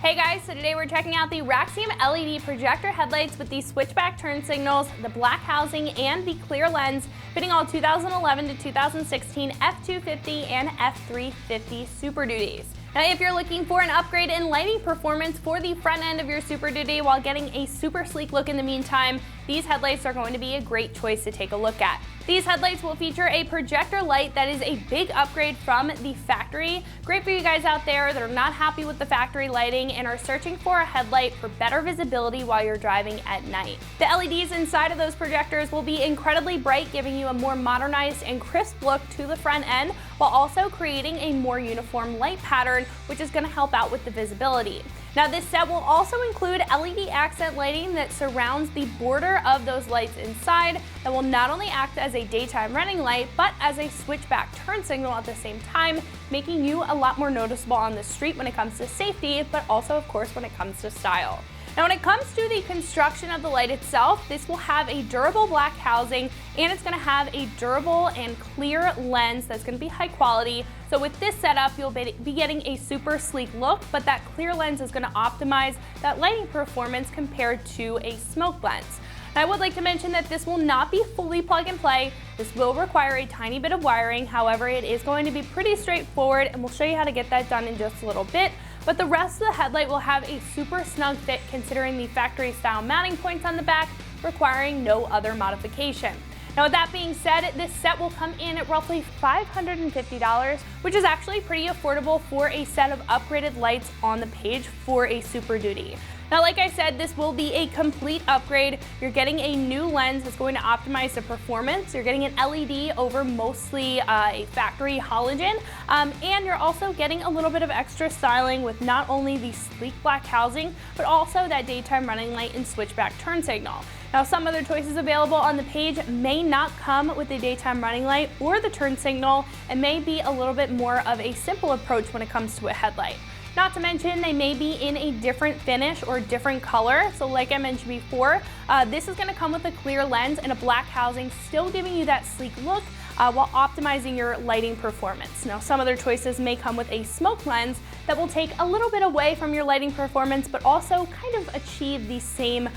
Hey guys, so today we're checking out the Raxium LED projector headlights with the switchback turn signals, the black housing, and the clear lens, fitting all 2011 to 2016 F250 and F350 Super Duties. Now, if you're looking for an upgrade in lighting performance for the front end of your Super Duty while getting a super sleek look in the meantime, these headlights are going to be a great choice to take a look at. These headlights will feature a projector light that is a big upgrade from the factory. Great for you guys out there that are not happy with the factory lighting and are searching for a headlight for better visibility while you're driving at night. The LEDs inside of those projectors will be incredibly bright, giving you a more modernized and crisp look to the front end, while also creating a more uniform light pattern, which is going to help out with the visibility. Now, this set will also include LED accent lighting that surrounds the border of those lights inside that will not only act as a daytime running light, but as a switchback turn signal at the same time, making you a lot more noticeable on the street when it comes to safety, but also, of course, when it comes to style. Now, when it comes to the construction of the light itself, this will have a durable black housing, and it's going to have a durable and clear lens that's going to be high quality. So with this setup, you'll be getting a super sleek look, but that clear lens is going to optimize that lighting performance compared to a smoke lens. I would like to mention that this will not be fully plug and play. This will require a tiny bit of wiring. However, it is going to be pretty straightforward, and we'll show you how to get that done in just a little bit. But the rest of the headlight will have a super snug fit considering the factory style mounting points on the back, requiring no other modification. Now, with that being said, this set will come in at roughly $550, which is actually pretty affordable for a set of upgraded lights on the page for a Super Duty. Now, like I said, this will be a complete upgrade. You're getting a new lens that's going to optimize the performance. You're getting an LED over mostly a factory halogen, and you're also getting a little bit of extra styling with not only the sleek black housing, but also that daytime running light and switchback turn signal. Now, some other choices available on the page may not come with the daytime running light or the turn signal, and may be a little bit more of a simple approach when it comes to a headlight. Not to mention, they may be in a different finish or different color. So like I mentioned before, this is going to come with a clear lens and a black housing, still giving you that sleek look while optimizing your lighting performance. Now, some other choices may come with a smoke lens that will take a little bit away from your lighting performance, but also kind of achieve the same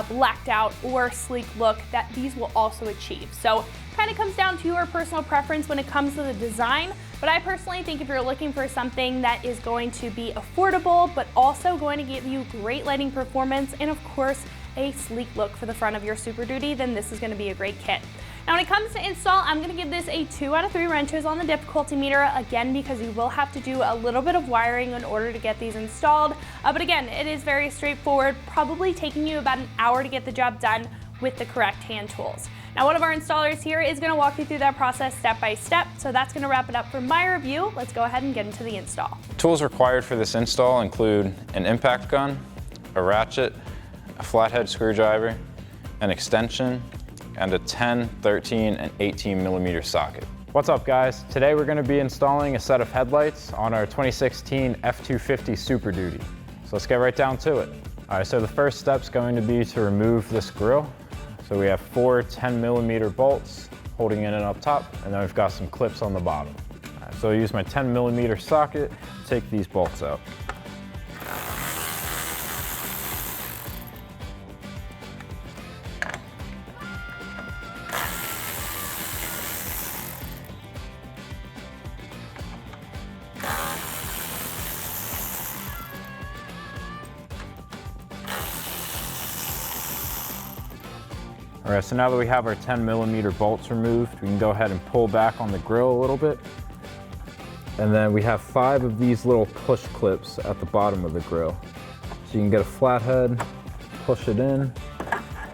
blacked out or sleek look that these will also achieve. So kind of comes down to your personal preference when it comes to the design, but I personally think if you're looking for something that is going to be affordable, but also going to give you great lighting performance and of course a sleek look for the front of your Super Duty, then this is going to be a great kit. Now, when it comes to install, I'm going to give this a 2 out of 3 wrenches on the difficulty meter, again because you will have to do a little bit of wiring in order to get these installed, but again, it is very straightforward, probably taking you about an hour to get the job done with the correct hand tools. Now, one of our installers here is going to walk you through that process step by step, so that's going to wrap it up for my review. Let's go ahead and get into the install. Tools required for this install include an impact gun, a ratchet, a flathead screwdriver, an extension, and a 10, 13, and 18 millimeter socket. What's up, guys? Today we're going to be installing a set of headlights on our 2016 F250 Super Duty. So let's get right down to it. All right, so the first step is going to be to remove this grill. So we have 4 10 millimeter bolts holding it in up top, and then we've got some clips on the bottom. All right, so I use my 10 millimeter socket to take these bolts out. All right, so now that we have our 10 millimeter bolts removed, we can go ahead and pull back on the grill a little bit. And then we have 5 of these little push clips at the bottom of the grill. So you can get a flathead, push it in,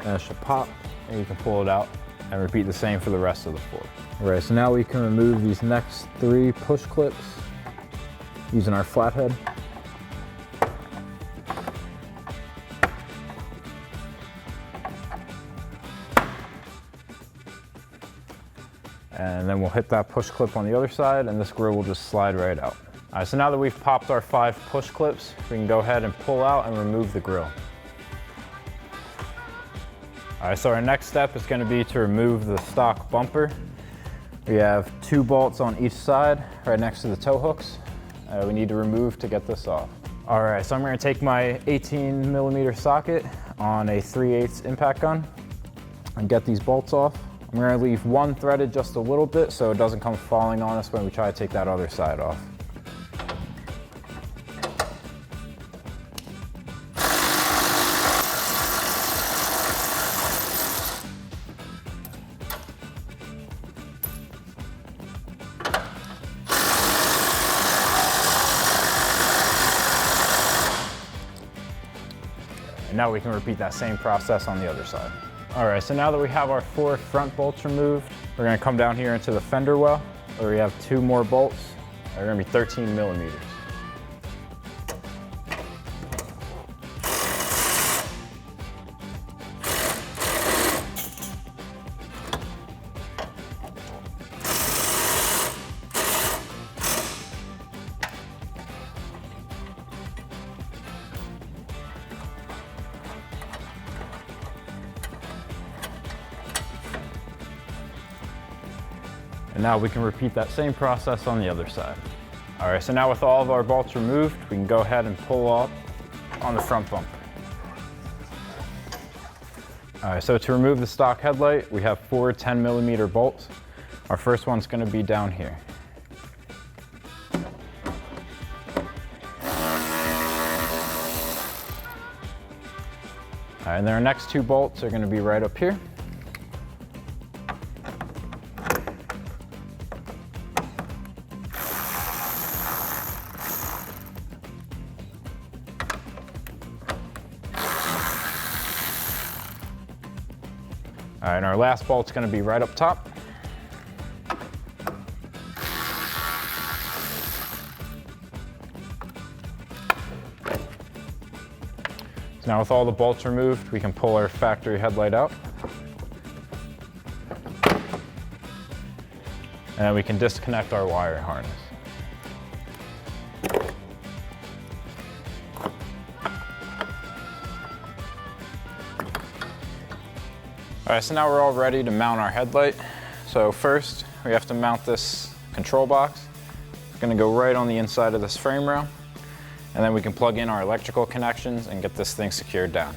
and it should pop, and you can pull it out, and repeat the same for the rest of the 4. All right, so now we can remove these next 3 push clips using our flathead. And then we'll hit that push clip on the other side, and this grill will just slide right out. All right, so now that we've popped our 5 push clips, we can go ahead and pull out and remove the grill. All right, so our next step is going to be to remove the stock bumper. We have 2 bolts on each side right next to the tow hooks. We need to remove to get this off. All right, so I'm gonna take my 18 millimeter socket on a 3/8 impact gun and get these bolts off. I'm gonna leave one threaded just a little bit so it doesn't come falling on us when we try to take that other side off. And now we can repeat that same process on the other side. All right, so now that we have our 4 front bolts removed, we're gonna come down here into the fender well, where we have 2 more bolts. They're gonna be 13 millimeters. And now we can repeat that same process on the other side. All right, so now with all of our bolts removed, we can go ahead and pull up on the front bumper. All right, so to remove the stock headlight, we have 4 10 millimeter bolts. Our first one's gonna be down here. All right, and then our next 2 bolts are gonna be right up here. All right, and our last bolt's gonna be right up top. So now with all the bolts removed, we can pull our factory headlight out. And then we can disconnect our wire harness. All right, so now we're all ready to mount our headlight. So first, we have to mount this control box. It's gonna go right on the inside of this frame rail, and then we can plug in our electrical connections and get this thing secured down.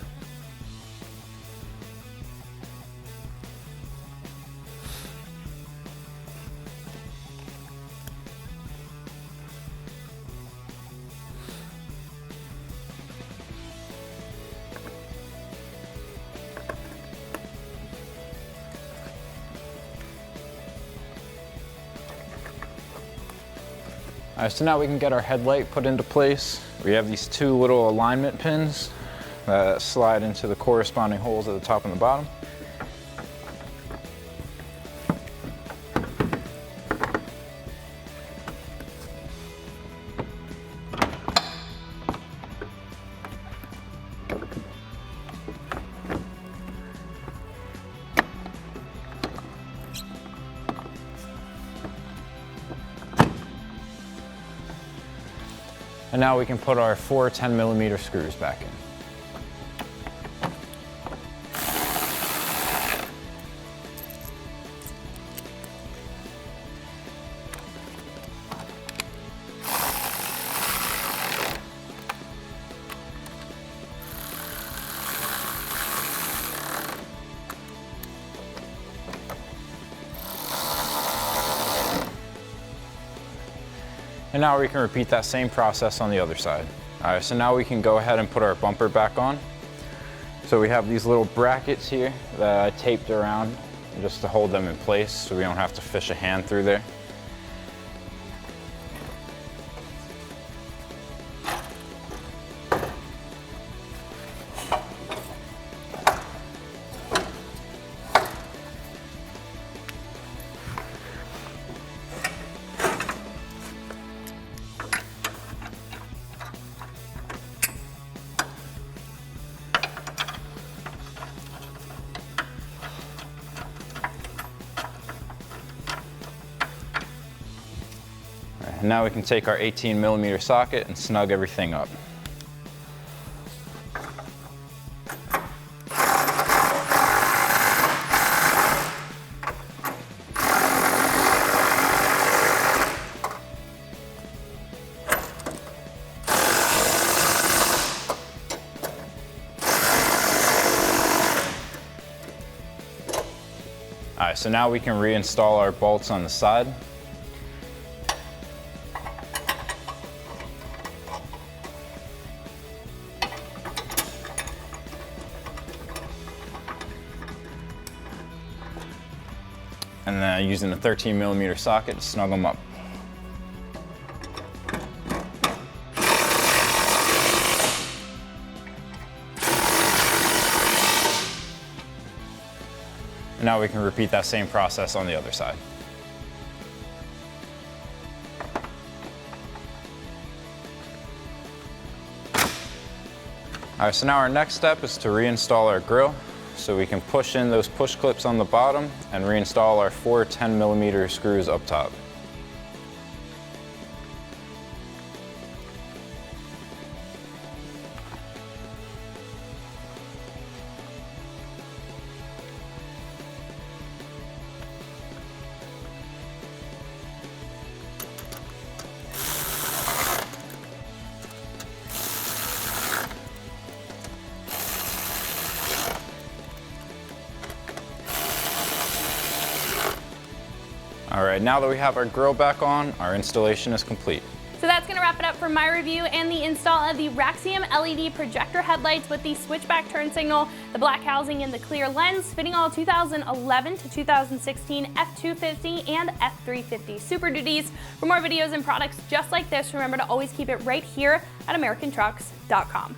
All right, so now we can get our headlight put into place. We have these 2 little alignment pins that slide into the corresponding holes at the top and the bottom. And now we can put our 4 10 millimeter screws back in. And now we can repeat that same process on the other side. All right, so now we can go ahead and put our bumper back on. So we have these little brackets here that I taped around just to hold them in place so we don't have to fish a hand through there. And now we can take our 18 millimeter socket and snug everything up. right, so now we can reinstall our bolts on the side. And then using a 13 millimeter socket to snug them up. And now we can repeat that same process on the other side. All right, so now our next step is to reinstall our grill. So we can push in those push clips on the bottom and reinstall our 4 10 millimeter screws up top. All right, now that we have our grill back on, our installation is complete. So that's going to wrap it up for my review and the install of the Raxium LED projector headlights with the switchback turn signal, the black housing and the clear lens, fitting all 2011 to 2016 F250 and F350 Super Duties. For more videos and products just like this, remember to always keep it right here at AmericanTrucks.com.